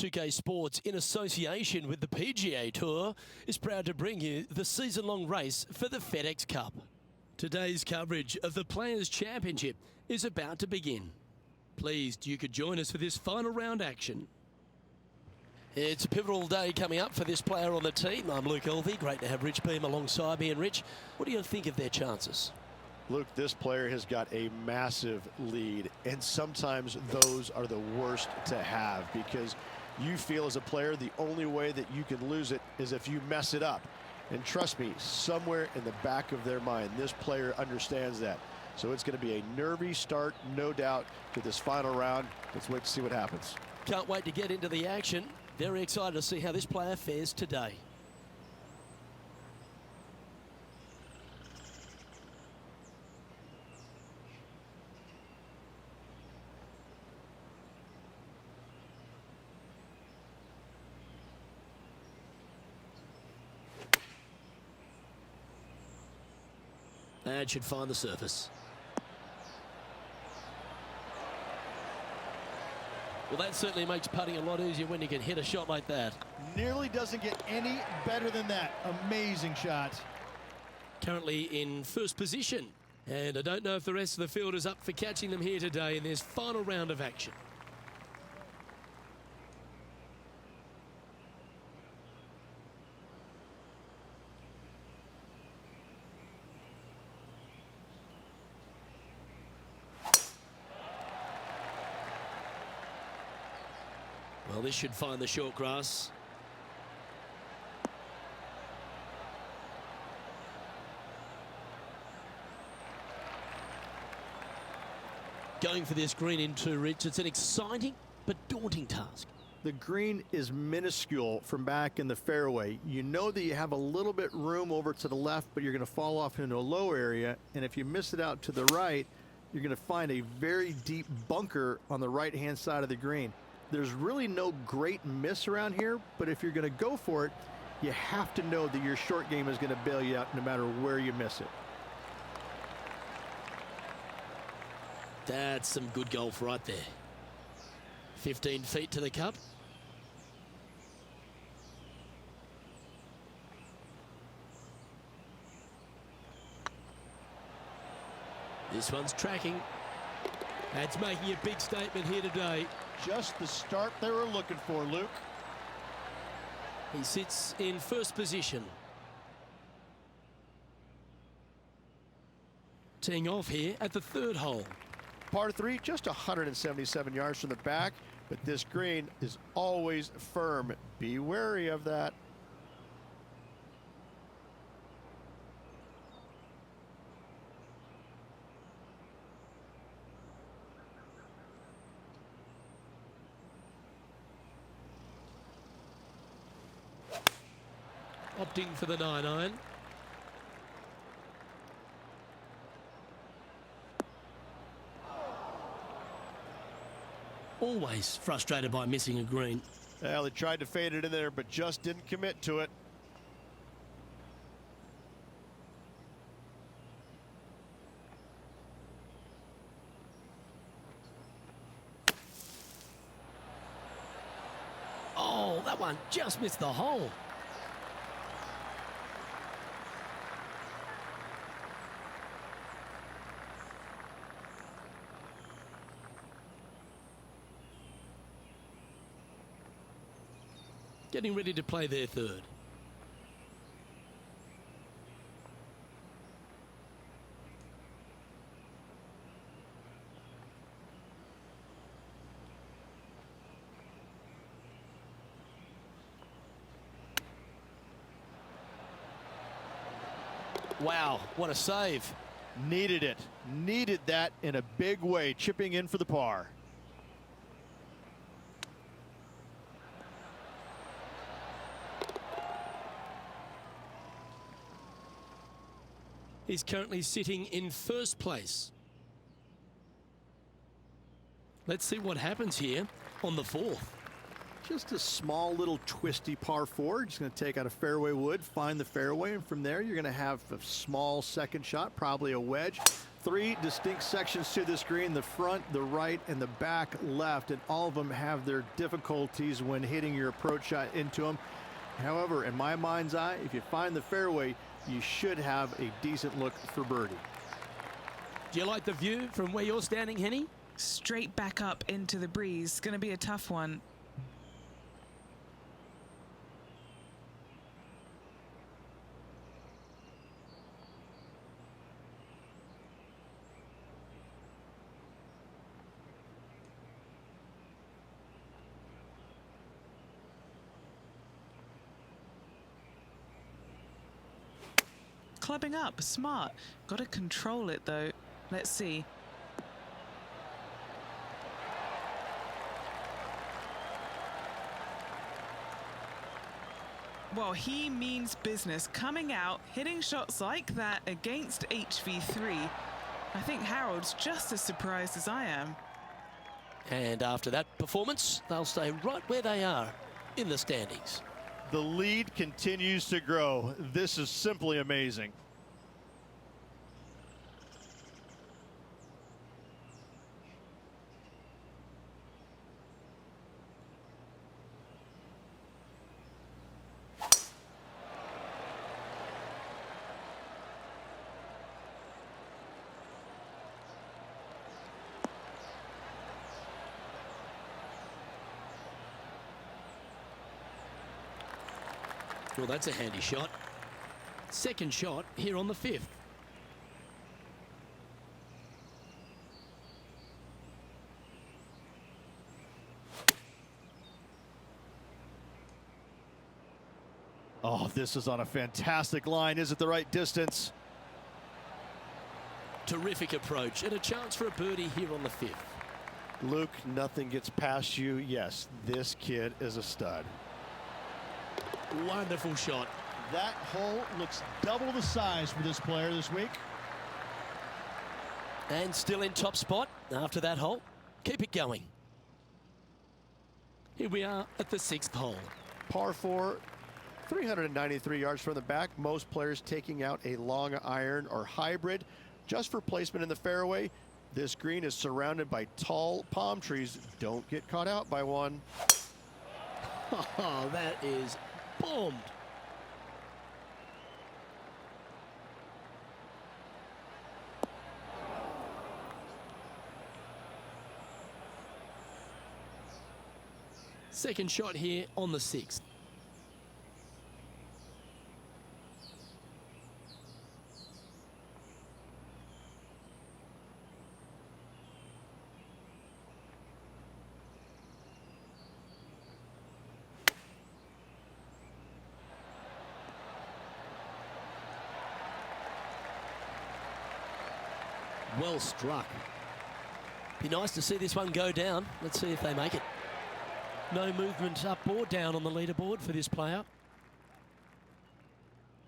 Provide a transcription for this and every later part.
2K Sports, in association with the PGA Tour, is proud to bring you the season-long race for the FedEx Cup. Today's coverage of the Players' Championship is about to begin. Pleased you could join us for this final round action. It's a pivotal day coming up for this player on the team. I'm Luke Elvey. Great to have Rich Beam alongside me. And Rich, what do you think of their chances? Luke, this player has got a massive lead, and sometimes those are the worst to have because you feel as a player the only way that you can lose it is if you mess it up. And trust me, somewhere in the back of their mind, this player understands that. So it's going to be a nervy start, no doubt, to this final round. Let's wait to see what happens. Can't wait to get into the action. Very excited to see how this player fares today. And should find the surface. Well, that certainly makes putting a lot easier when you can hit a shot like that. Nearly doesn't get any better than that. Amazing shot. Currently in first position. And I don't know if the rest of the field is up for catching them here today in this final round of action. Well, this should find the short grass. Going for this green in two, Rich. It's an exciting but daunting task. The green is minuscule from back in the fairway. You know that you have a little bit room over to the left, but you're going to fall off into a low area. And if you miss it out to the right, you're going to find a very deep bunker on the right-hand side of the green. There's really no great miss around here, but if you're going to go for it, you have to know that your short game is going to bail you out no matter where you miss it. That's some good golf right there. 15 feet to the cup. This one's tracking. That's making a big statement here today. Just the start they were looking for, Luke. He sits in first position. Teeing off here at the third hole. Par 3, just 177 yards from the back, but this green is always firm. Be wary of that. Opting for the 9-iron. Always frustrated by missing a green. Well, he tried to fade it in there, but just didn't commit to it. Oh, that one just missed the hole. Getting ready to play their third. Wow, what a save. Needed it. Needed that in a big way, chipping in for the par. He's currently sitting in first place. Let's see what happens here on the fourth. Just a small little twisty par 4. Just going to take out a fairway wood, find the fairway, and from there you're going to have a small second shot, probably a wedge. 3 distinct sections to this green: the front, the right, and the back left, and all of them have their difficulties when hitting your approach shot into them. However, in my mind's eye, if you find the fairway, you should have a decent look for birdie. Do you like the view from where you're standing, Henny? Straight back up into the breeze. Going to be a tough one. Clubbing up, smart. Got to control it though. Let's see. Well, he means business. Coming out, hitting shots like that against HV3. I think Harold's just as surprised as I am. And after that performance, they'll stay right where they are in the standings. The lead continues to grow. This is simply amazing. Well, that's a handy shot. Second shot here on the 5th. Oh, this is on a fantastic line. Is it the right distance? Terrific approach and a chance for a birdie here on the 5th. Luke, nothing gets past you. Yes, this kid is a stud. Wonderful shot. That hole looks double the size for this player this week. And still in top spot after that hole. Keep it going. Here we are at the 6th hole. Par 4, 393 yards from the back. Most players taking out a long iron or hybrid just for placement in the fairway. This green is surrounded by tall palm trees. Don't get caught out by one. Oh, that is bombed. Second shot here on the 6th. Well struck. Be nice to see this one go down. Let's see if they make it. No movement up or down on the leaderboard for this player.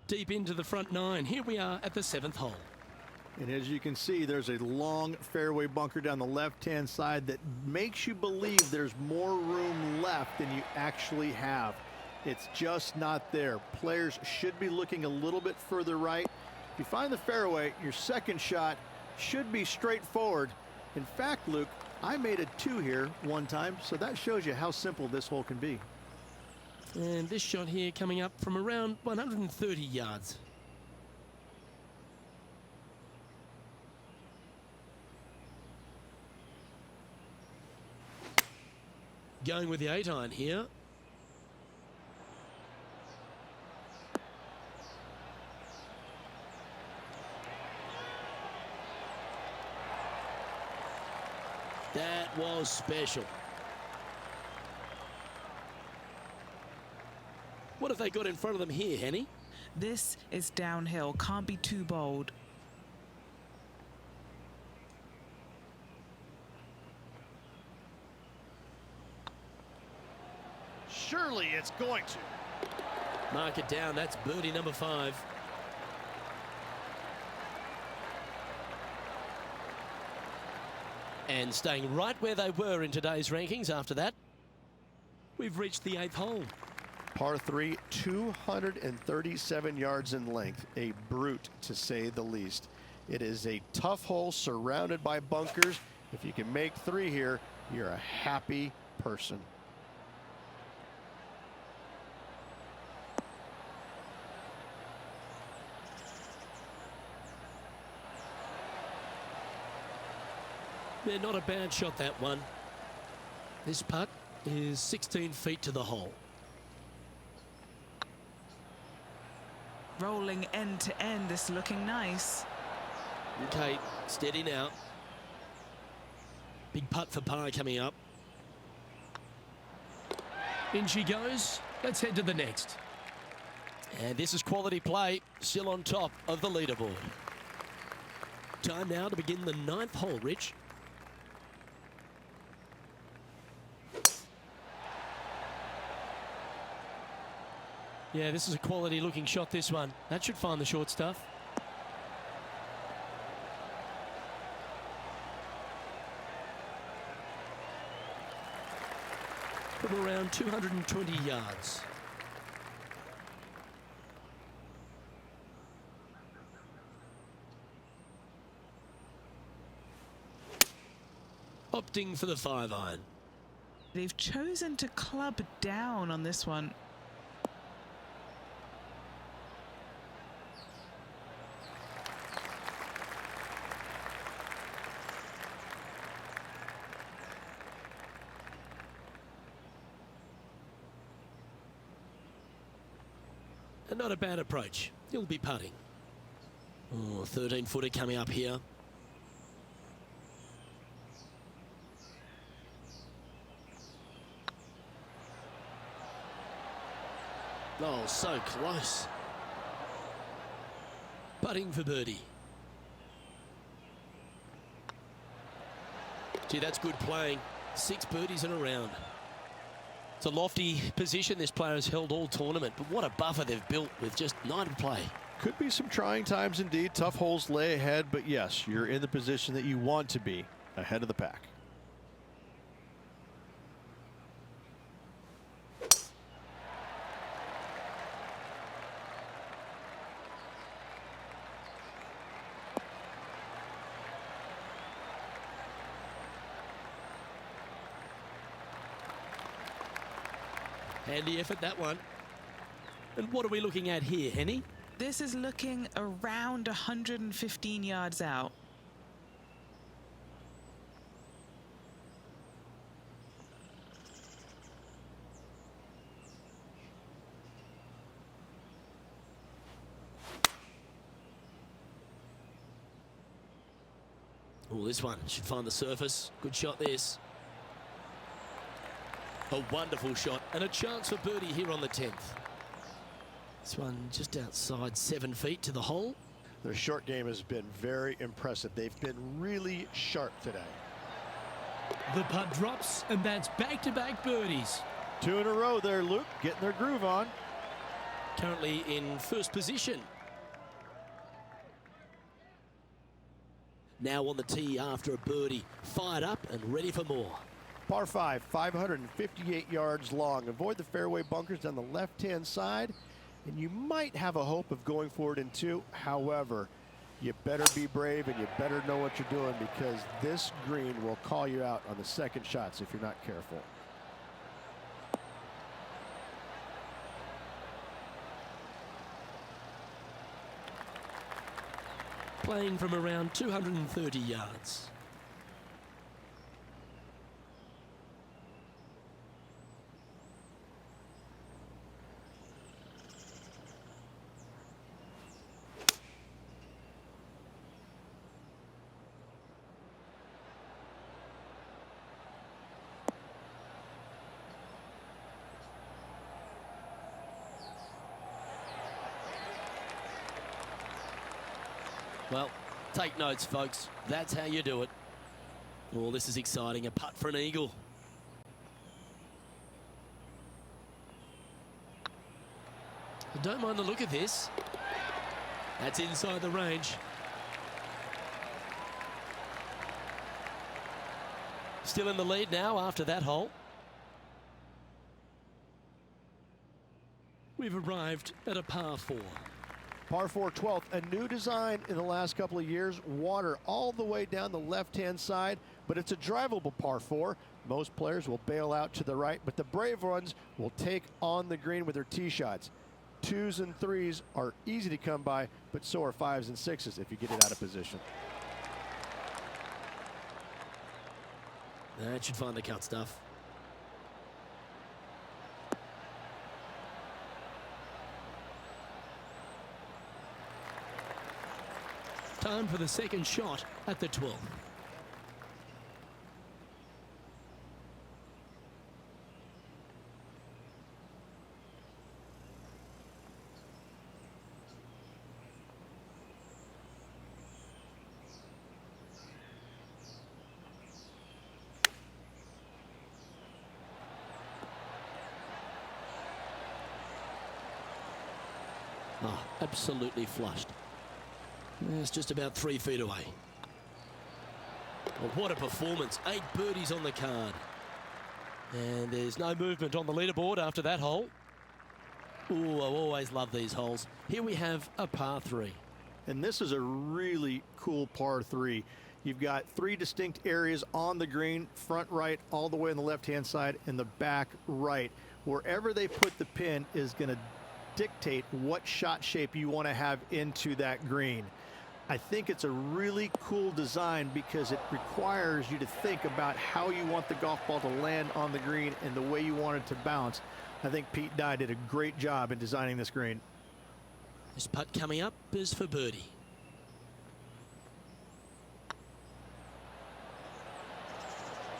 Deep into the front 9. Here we are at the 7th hole. And as you can see, there's a long fairway bunker down the left-hand side that makes you believe there's more room left than you actually have. It's just not there. Players should be looking a little bit further right. If you find the fairway, your second shot should be straightforward. In fact, Luke, I made a 2 here one time, so that shows you how simple this hole can be. And this shot here coming up from around 130 yards. Going with the 8-iron here. That was special. What have they got in front of them here, Henny? This is downhill. Can't be too bold. Surely it's going to. Mark it down. That's birdie number 5. And staying right where they were in today's rankings after that, we've reached the 8th hole. Par 3, 237 yards in length. A brute, to say the least. It is a tough hole surrounded by bunkers. If you can make 3 here, you're a happy person. Yeah, not a bad shot, that one. This putt is 16 feet to the hole. Rolling end to end, this looking nice. Okay, steady now. Big putt for par coming up. In she goes. Let's head to the next. And this is quality play, still on top of the leaderboard. Time now to begin the 9th hole, Rich. Yeah, this is a quality looking shot, this one. That should find the short stuff. From around 220 yards. Opting for the 5-iron. They've chosen to club down on this one. And not a bad approach. He'll be putting. Oh, 13-footer coming up here. Oh, so close. Putting for birdie. Gee, that's good playing. 6 birdies in a round. It's a lofty position this player has held all tournament, but what a buffer they've built with just 9 to play. Could be some trying times indeed. Tough holes lay ahead, but yes, you're in the position that you want to be, ahead of the pack. Handy effort, that one. And what are we looking at here, Henny? This is looking around 115 yards out. Oh, this one should find the surface. Good shot, this. A wonderful shot and a chance for birdie here on the 10th. This one just outside 7 feet to the hole. Their short game has been very impressive. They've been really sharp today. The putt drops, and that's back-to-back birdies. 2 in a row there, Luke, getting their groove on. Currently in first position. Now on the tee after a birdie. Fired up and ready for more. Par 5, 558 yards long. Avoid the fairway bunkers down the left-hand side, and you might have a hope of going for it in 2. However, you better be brave and you better know what you're doing, because this green will call you out on the second shots if you're not careful. Playing from around 230 yards. Well, take notes, folks. That's how you do it. Oh, this is exciting. A putt for an eagle. I don't mind the look of this. That's inside the range. Still in the lead now after that hole. We've arrived at a par 4. Par 4 12th, a new design in the last couple of years. Water all the way down the left-hand side, but it's a drivable par 4. Most players will bail out to the right, but the brave ones will take on the green with their tee shots. 2s and 3s are easy to come by, but so are 5s and 6s if you get it out of position. That should find the cut stuff. Time for the second shot at the 12th. Oh, absolutely flushed. It's just about 3 feet away. Oh, what a performance. 8 birdies on the card. And there's no movement on the leaderboard after that hole. Ooh, I always love these holes. Here we have a par 3. And this is a really cool par 3. You've got 3 distinct areas on the green, front right, all the way on the left-hand side, and the back right. Wherever they put the pin is going to dictate what shot shape you want to have into that green. I think it's a really cool design because it requires you to think about how you want the golf ball to land on the green and the way you want it to bounce. I think Pete Dye did a great job in designing this green. This putt coming up is for birdie.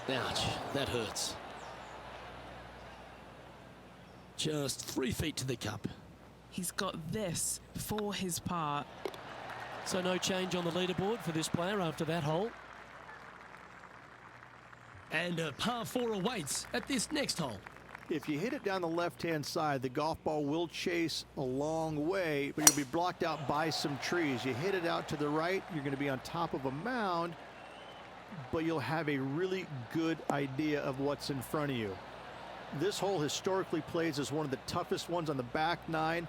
Ouch, that hurts. Just 3 feet to the cup. He's got this for his par. So no change on the leaderboard for this player after that hole. And a par 4 awaits at this next hole. If you hit it down the left-hand side, the golf ball will chase a long way, but you'll be blocked out by some trees. You hit it out to the right, you're going to be on top of a mound, but you'll have a really good idea of what's in front of you. This hole historically plays as one of the toughest ones on the back nine,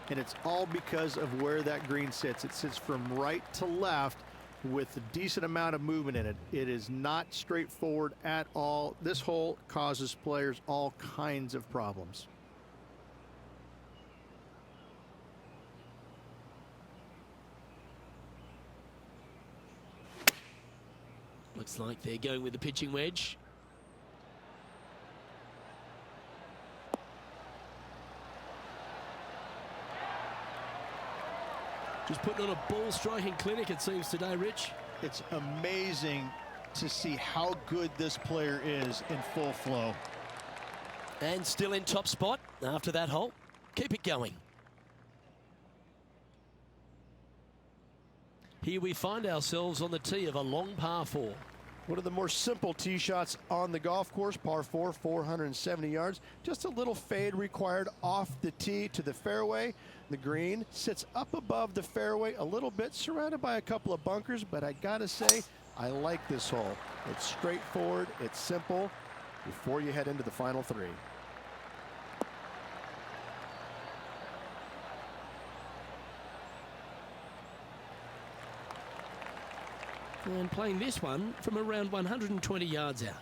and it's all because of where that green sits. It sits from right to left with a decent amount of movement in it. It is not straightforward at all. This hole causes players all kinds of problems. Looks like they're going with the pitching wedge. Just putting on a ball striking clinic, it seems, today, Rich. It's amazing to see how good this player is in full flow. And still in top spot after that hole. Keep it going. Here we find ourselves on the tee of a long par 4. One of the more simple tee shots on the golf course, par 4, 470 yards. Just a little fade required off the tee to the fairway. The green sits up above the fairway a little bit, surrounded by a couple of bunkers, but I gotta say, I like this hole. It's straightforward, it's simple, before you head into the final 3. And playing this one from around 120 yards out.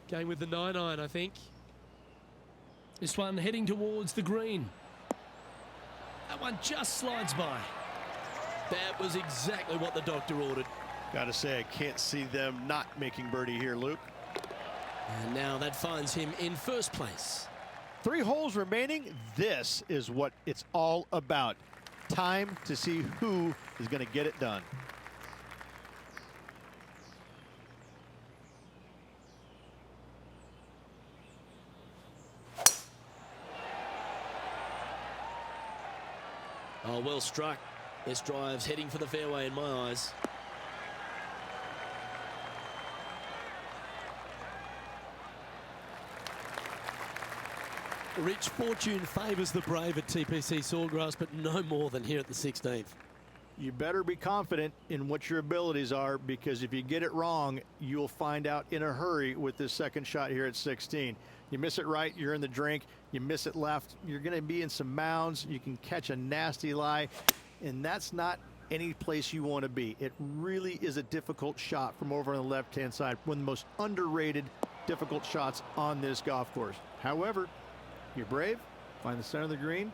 Going with the 9-iron, I think. This one heading towards the green. That one just slides by. That was exactly what the doctor ordered. Gotta say, I can't see them not making birdie here, Luke. And now that finds him in first place. 3 holes remaining. This is what it's all about. Time to see who is going to get it done. Oh, well struck. This drive's heading for the fairway in my eyes. Rich, fortune favours the brave at TPC Sawgrass, but no more than here at the 16th. You better be confident in what your abilities are, because if you get it wrong, you'll find out in a hurry with this second shot here at 16. You miss it right, you're in the drink. You miss it left, you're going to be in some mounds. You can catch a nasty lie, and that's not any place you want to be. It really is a difficult shot from over on the left-hand side, one of the most underrated difficult shots on this golf course. However, you're brave, find the center of the green,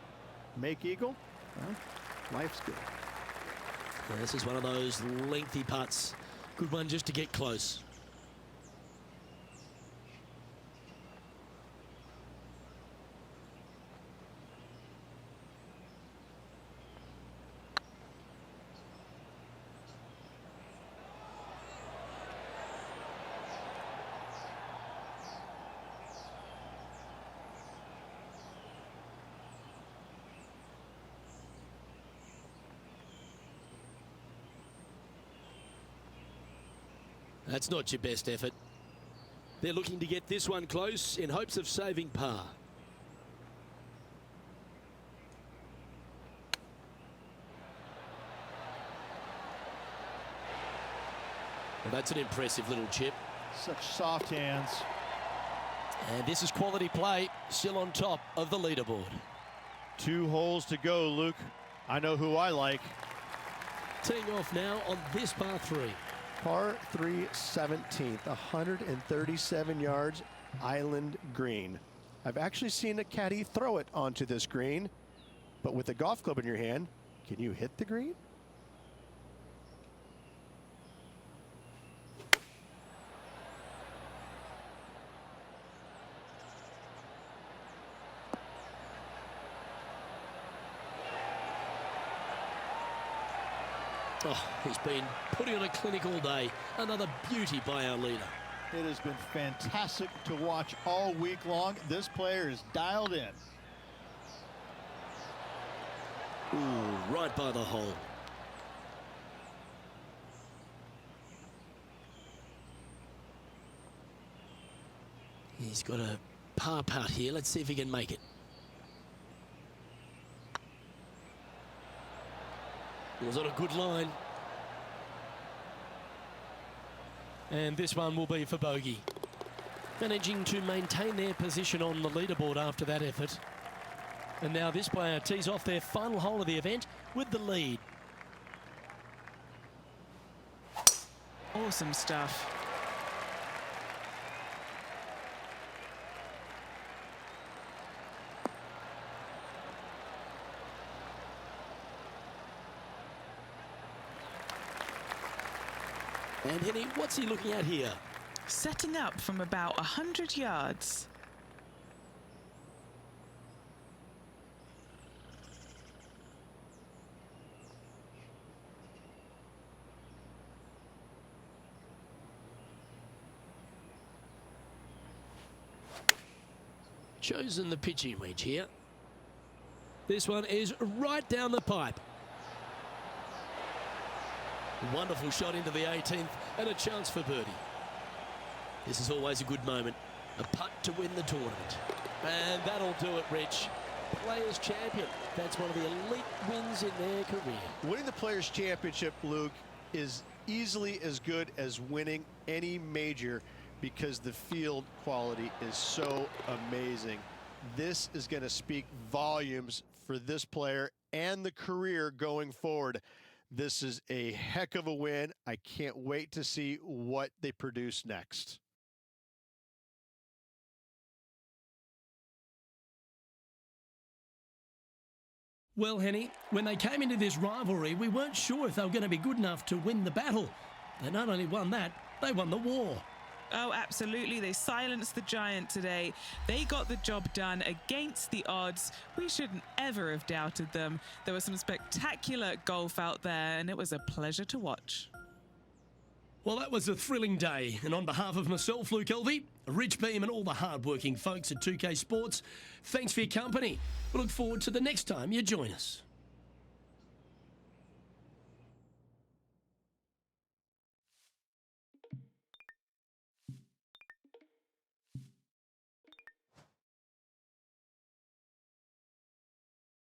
make eagle. Well, life's good. Well, this is one of those lengthy putts. Good one just to get close. That's not your best effort. They're looking to get this one close in hopes of saving par. Well, that's an impressive little chip. Such soft hands. And this is quality play, still on top of the leaderboard. 2 holes to go, Luke. I know who I like. Teeing off now on this par 3. Par 3 17th, 137 yards, island green. I've actually seen a caddy throw it onto this green, but with a golf club in your hand, can you hit the green? Oh, he's been putting on a clinic all day. Another beauty by our leader. It has been fantastic to watch all week long. This player is dialed in. Ooh, right by the hole. He's got a par putt here. Let's see if he can make it. Was on a good line. And this one will be for bogey. Managing to maintain their position on the leaderboard after that effort. And now this player tees off their final hole of the event with the lead. Awesome stuff. And Henny, what's he looking at here? Setting up from about 100 yards. Chosen the pitching wedge here. This one is right down the pipe. Wonderful shot into the 18th and a chance for birdie. This is always a good moment. A putt to win the tournament. And that'll do it, Rich. Players Champion. That's one of the elite wins in their career. Winning the Players Championship, Luke, is easily as good as winning any major because the field quality is so amazing. This is going to speak volumes for this player and the career going forward. This is a heck of a win. I can't wait to see what they produce next. Well, Henny, when they came into this rivalry, we weren't sure if they were going to be good enough to win the battle. They not only won that, they won the war. Oh, absolutely. They silenced the giant today. They got the job done against the odds. We shouldn't ever have doubted them. There was some spectacular golf out there, and it was a pleasure to watch. Well, that was a thrilling day. And on behalf of myself, Luke Elvey, Rich Beam, and all the hard-working folks at 2K Sports, thanks for your company. We look forward to the next time you join us.